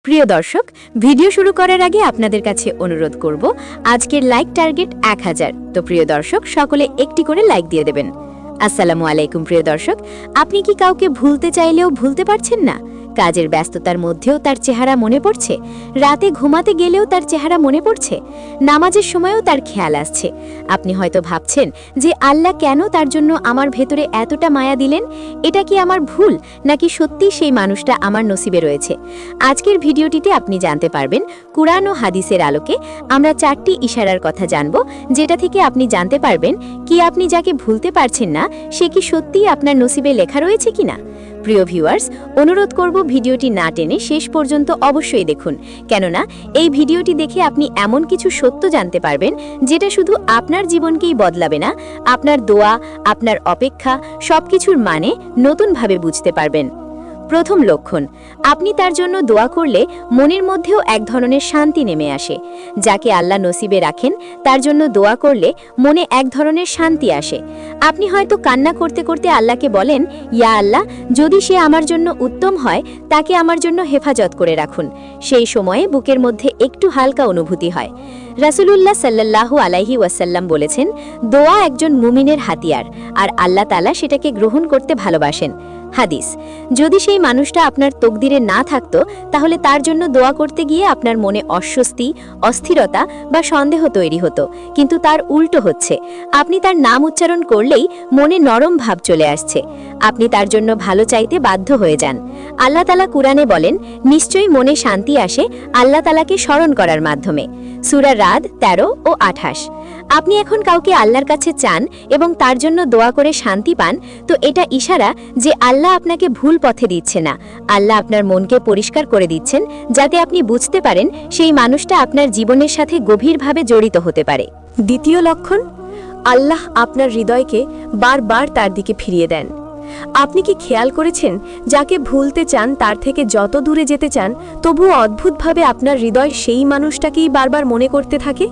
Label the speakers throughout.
Speaker 1: প্রিয় দর্শক, ভিডিও শুরু করার আগে আপনাদের কাছে অনুরোধ করব, আজকের লাইক টার্গেট 1000। তো প্রিয় দর্শক, সকলে একটি করে লাইক দিয়ে দেবেন। আসসালামু আলাইকুম প্রিয় দর্শক, আপনি কি কাউকে ভুলতে চাইলেও ভুলতে পারছেন না? কাজের ব্যস্ততার মধ্যেও তার চেহারা মনে পড়ছে, রাতে ঘুমাতে গেলেও তার চেহারা মনে পড়ছে, নামাজের সময়ও তার খেয়াল আসছে। আপনি হয়তো ভাবছেন যে আল্লাহ কেন তার জন্য আমার ভেতরে এতটা মায়া দিলেন? এটা কি আমার ভুল, নাকি সত্যি সেই মানুষটা আমার নসিবে রয়েছে? আজকের ভিডিওটিতে আপনি জানতে পারবেন কুরআন ও হাদিসের আলোকে আমরা 4টি ইশারার কথা জানব, যেটা থেকে আপনি জানতে পারবেন কি আপনি যাকে ভুলতে পারছেন না সে কি সত্যিই আপনার নসিবে লেখা রয়েছে কিনা। প্রিয় ভিউয়ার্স, অনুরোধ করব ভিডিওটি না টেনে শেষ পর্যন্ত অবশ্যই দেখুন, কেননা এই ভিডিওটি দেখে আপনি এমন কিছু সত্য জানতে পারবেন যেটা শুধু আপনার জীবনকেই বদলাবে না, আপনার দোয়া, আপনার অপেক্ষা সবকিছুর মানে নতুনভাবে বুঝতে পারবেন। প্রথম লক্ষণ, আপনি তার জন্য দোয়া করলে মনের মধ্যেও এক ধরনের শান্তি নেমে আসে। যাকে আল্লাহ নসিবে রাখেন তার জন্য দোয়া করলে মনে এক ধরনের শান্তি আসে। আপনি হয়তো কান্না করতে করতে আল্লাহকে বলেন, ইয়া আল্লাহ, যদি সে আমার জন্য উত্তম হয় তাকে আমার জন্য হেফাজত করে রাখুন। সেই সময়ে বুকের মধ্যে একটু হালকা অনুভূতি হয়। রাসূলুল্লাহ সাল্লাল্লাহু আলাইহি ওয়াসাল্লাম বলেছেন, দোয়া একজন মুমিনের হাতিয়ার, আর আল্লাহ তাআলা সেটাকে গ্রহণ করতে ভালোবাসেন। হাদিস, যদি সেই মানুষটা আপনার তকদিরে না থাকতো তাহলে তার জন্য দোয়া করতে গিয়ে আপনার মনে অস্বস্তি, অস্থিরতা বা সন্দেহ তৈরি হতো, কিন্তু তার উল্টো হচ্ছে। আপনি তার নাম উচ্চারণ করলেই মনে নরম ভাব চলে আসছে। আপনি তার জন্য ভালো চাইতে বাধ্য হয়ে যান। আল্লাহ তাআলা কুরআনে বলেন, নিশ্চয়ই মনে শান্তি আসে আল্লাহ তাআলাকে স্মরণ করার মাধ্যমে। সূরা রাদ 13 ও 28। আপনি এখন কাউকে আল্লাহর কাছে চান এবং তার জন্য দোয়া করে শান্তি পান, তো এটা ইশারা যে আল্লাহ আপনাকে ভুল পথে দিচ্ছে না। আল্লাহ আপনার মনকে পরিষ্কার করে দিচ্ছেন, যাতে আপনি বুঝতে পারেন সেই মানুষটা আপনার জীবনের সাথে গভীরভাবে জড়িত হতে পারে। দ্বিতীয় লক্ষণ, আল্লাহ আপনার হৃদয়কে বারবার তার দিকে ফিরিয়ে দেন। আপনি কি খেয়াল করেছেন, যাকে ভুলতে চান তার থেকে যত দূরে যেতে চান, তবুও অদ্ভুতভাবে আপনার হৃদয় সেই মানুষটাকেই বারবার মনে করতে থাকে?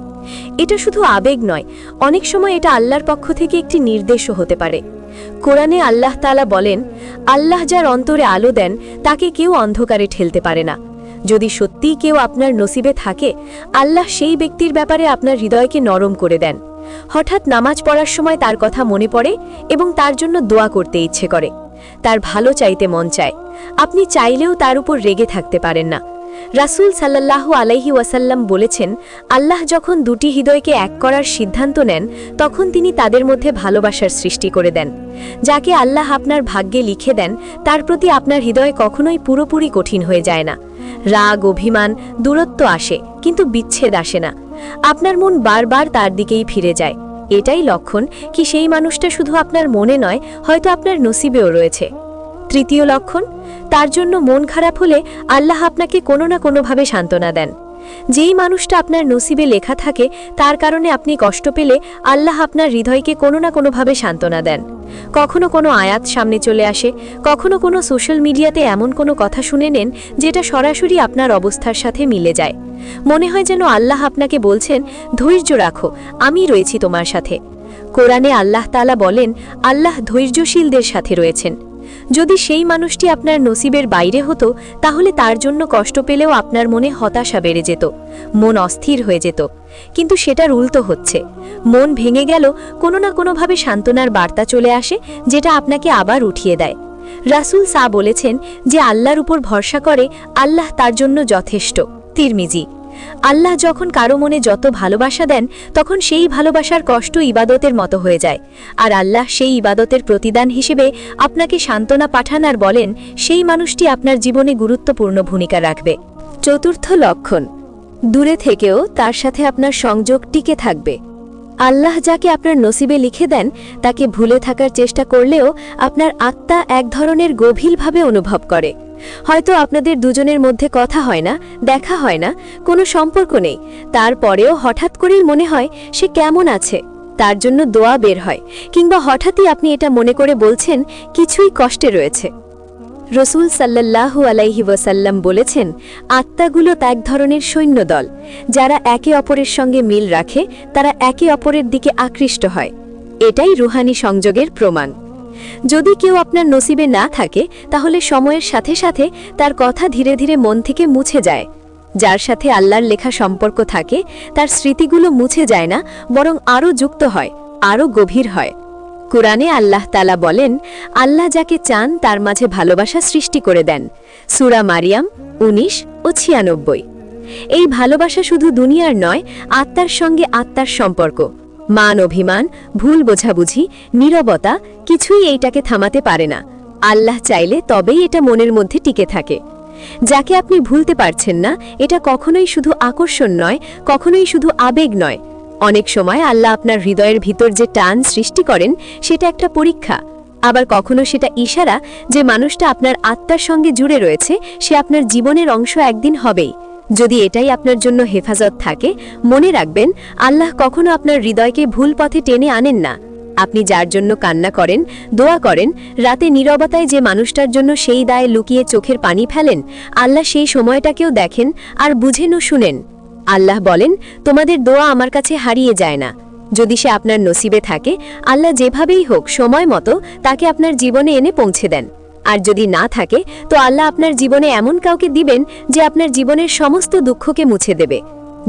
Speaker 1: এটা শুধু আবেগ নয়, অনেক সময় এটা আল্লাহর পক্ষ থেকে একটি নির্দেশও হতে পারে। কোরআনে আল্লাহ তাআলা বলেন, আল্লাহ যার অন্তরে আলো দেন তাকে কেউ অন্ধকারে ঠেলতে পারে না। যদি সত্যিই কেউ আপনার নসিবে থাকে, আল্লাহ সেই ব্যক্তির ব্যাপারে আপনার হৃদয়কে নরম করে দেন। হঠাৎ নামাজ পড়ার সময় তার কথা মনে পড়ে এবং তার জন্য দোয়া করতে ইচ্ছে করে, তার ভালো চাইতে মন চায়। আপনি চাইলেও তার উপর রেগে থাকতে পারেন না। রাসূল সাল্লাল্লাহু আলাইহি ওয়াসাল্লাম বলেছেন, আল্লাহ যখন দুটি হৃদয়কে এক করার সিদ্ধান্ত নেন তখন তিনি তাদের মধ্যে ভালোবাসার সৃষ্টি করে দেন। যাকে আল্লাহ আপনার ভাগ্যে লিখে দেন তার প্রতি আপনার হৃদয় কখনোই পুরোপুরি কঠিন হয়ে যায় না। রাগ, অভিমান, দূরত্ব আসে, কিন্তু বিচ্ছেদ আসে না। আপনার মন বারবার তার দিকেই ফিরে যায়। এটাই লক্ষণ কি সেই মানুষটা শুধু আপনার মনে নয়, হয়তো আপনার নসিবেও রয়েছে। তৃতীয় লক্ষণ, তার জন্য মন খারাপ হলে আল্লাহ আপনাকে কোনো না কোনোভাবে সান্ত্বনা দেন। যেই মানুষটা আপনার নসিবে লেখা থাকে তার কারণে আপনি কষ্ট পেলে আল্লাহ আপনার হৃদয়কে কোনো না কোনোভাবে সান্ত্বনা দেন। কখনো কোনো আয়াত সামনে চলে আসে, কখনো কোনো সোশ্যাল মিডিয়াতে এমন কোনো কথা শুনে নেন যেটা সরাসরি আপনার অবস্থার সাথে মিলে যায়। মনে হয় যেন আল্লাহ আপনাকে বলছেন, ধৈর্য রাখো, আমি রয়েছি তোমার সাথে। কোরআনে আল্লাহ তাআলা বলেন, আল্লাহ ধৈর্যশীলদের সাথে রয়েছেন। যদি সেই মানুষটি আপনার নসিবের বাইরে হতো তাহলে তার জন্য কষ্ট পেলেও আপনার মনে হতাশা বেড়ে যেত, মন অস্থির হয়ে যেত। কিন্তু সেটার উল্টো হচ্ছে, মন ভেঙে গেল কোনো না কোনোভাবে সান্ত্বনার বার্তা চলে আসে, যেটা আপনাকে আবার উঠিয়ে দেয়। রাসূল বলেছেন, যে আল্লাহর উপর ভরসা করে আল্লাহ তার জন্য যথেষ্ট। তিরমিজি। আল্লাহ যখন কারো মনে যত ভালোবাসা দেন তখন সেই ভালোবাসার কষ্ট ইবাদতের মতো হয়ে যায়, আর আল্লাহ সেই ইবাদতের প্রতিদান হিসেবে আপনাকে সান্ত্বনা পাঠান আর বলেন সেই মানুষটি আপনার জীবনে গুরুত্বপূর্ণ ভূমিকা রাখবে। চতুর্থ লক্ষণ, দূরে থেকেও তার সাথে আপনার সংযোগ টিকে থাকবে। আল্লাহ যাকে আপনার নসিবে লিখে দেন তাকে ভুলে থাকার চেষ্টা করলেও আপনার আত্মা এক ধরনের গভীরভাবে অনুভব করে। হয়তো আপনাদের দুজনের মধ্যে কথা হয় না, দেখা হয় না, কোনো সম্পর্ক নেই, তারপরেও হঠাৎ করেই মনে হয় সে কেমন আছে, তার জন্য দোয়া বের হয়, কিংবা হঠাৎই আপনি এটা মনে করে বলছেন কিছুই কষ্টে রয়েছে। রাসূল সাল্লাল্লাহু আলাইহি ওয়াসাল্লাম বলেছেন, আত্মাগুলো এক ধরনের সৈন্যদল, যারা একে অপরের সঙ্গে মিল রাখে তারা একে অপরের দিকে আকৃষ্ট হয়। এটাই রুহানি সংযোগের প্রমাণ। যদি কেউ আপনার নসিবে না থাকে তাহলে সময়ের সাথে সাথে তার কথা ধীরে ধীরে মন থেকে মুছে যায়। যার সাথে আল্লাহর লেখা সম্পর্ক থাকে তার স্মৃতিগুলো মুছে যায় না, বরং আরও যুক্ত হয়, আরও গভীর হয়। কুরআনে আল্লাহ তাআলা বলেন, আল্লাহ যাকে চান তার মাঝে ভালোবাসা সৃষ্টি করে দেন। সূরা মারিয়াম ১৯ ও ৯৬। এই ভালোবাসা শুধু দুনিয়ার নয়, আত্মার সঙ্গে আত্মার সম্পর্ক। মান অভিমান, ভুল বোঝাবুঝি, নীরবতা কিছুই এইটাকে থামাতে পারে না। আল্লাহ চাইলে তবেই এটা মনের মধ্যে টিকে থাকে। যাকে আপনি ভুলতে পারছেন না, এটা কখনোই শুধু আকর্ষণ নয়, কখনোই শুধু আবেগ নয়। অনেক সময় আল্লাহ আপনার হৃদয়ের ভিতর যে টান সৃষ্টি করেন সেটা একটা পরীক্ষা। আবার কখনো সেটা ইশারা যে মানুষটা আপনার আত্মার সঙ্গে জুড়ে রয়েছে, সে আপনার জীবনের অংশ একদিন হবেই। যদি এটাই আপনার জন্য হেফাজত থাকে, মনে রাখবেন আল্লাহ কখনো আপনার হৃদয়কে ভুল পথে টেনে আনেন না। আপনি যার জন্য কান্না করেন, দোয়া করেন, রাতে নীরবতায় যে মানুষটার জন্য সেই দায়ে লুকিয়ে চোখের পানি ফেলেন, আল্লাহ সেই সময়টাকেও দেখেন আর বুঝেন ও শুনেন। আল্লাহ বলেন, তোমাদের দোয়া আমার কাছে হারিয়ে যায় না। যদি সে আপনার নসিবে থাকে, আল্লাহ যেভাবেই হোক সময় মতো তাকে আপনার জীবনে এনে পৌঁছে দেন। আর যদি না থাকে, তো আল্লাহ আপনার জীবনে এমন কাউকে দিবেন যে আপনার জীবনের সমস্ত দুঃখকে মুছে দেবে।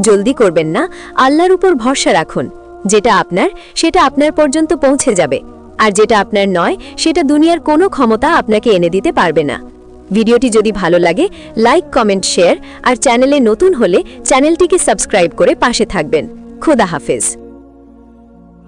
Speaker 1: জলদি করবেন না, আল্লাহর উপর ভরসা রাখুন। যেটা আপনার সেটা আপনার পর্যন্ত পৌঁছে যাবে, আর যেটা আপনার নয় সেটা দুনিয়ার কোনো ক্ষমতা আপনাকে এনে দিতে পারবে না। ভিডিওটি যদি ভালো লাগে, লাইক, কমেন্ট, শেয়ার, আর চ্যানেলে নতুন হলে চ্যানেলটিকে সাবস্ক্রাইব করে পাশে থাকবেন। খোদা হাফেজ।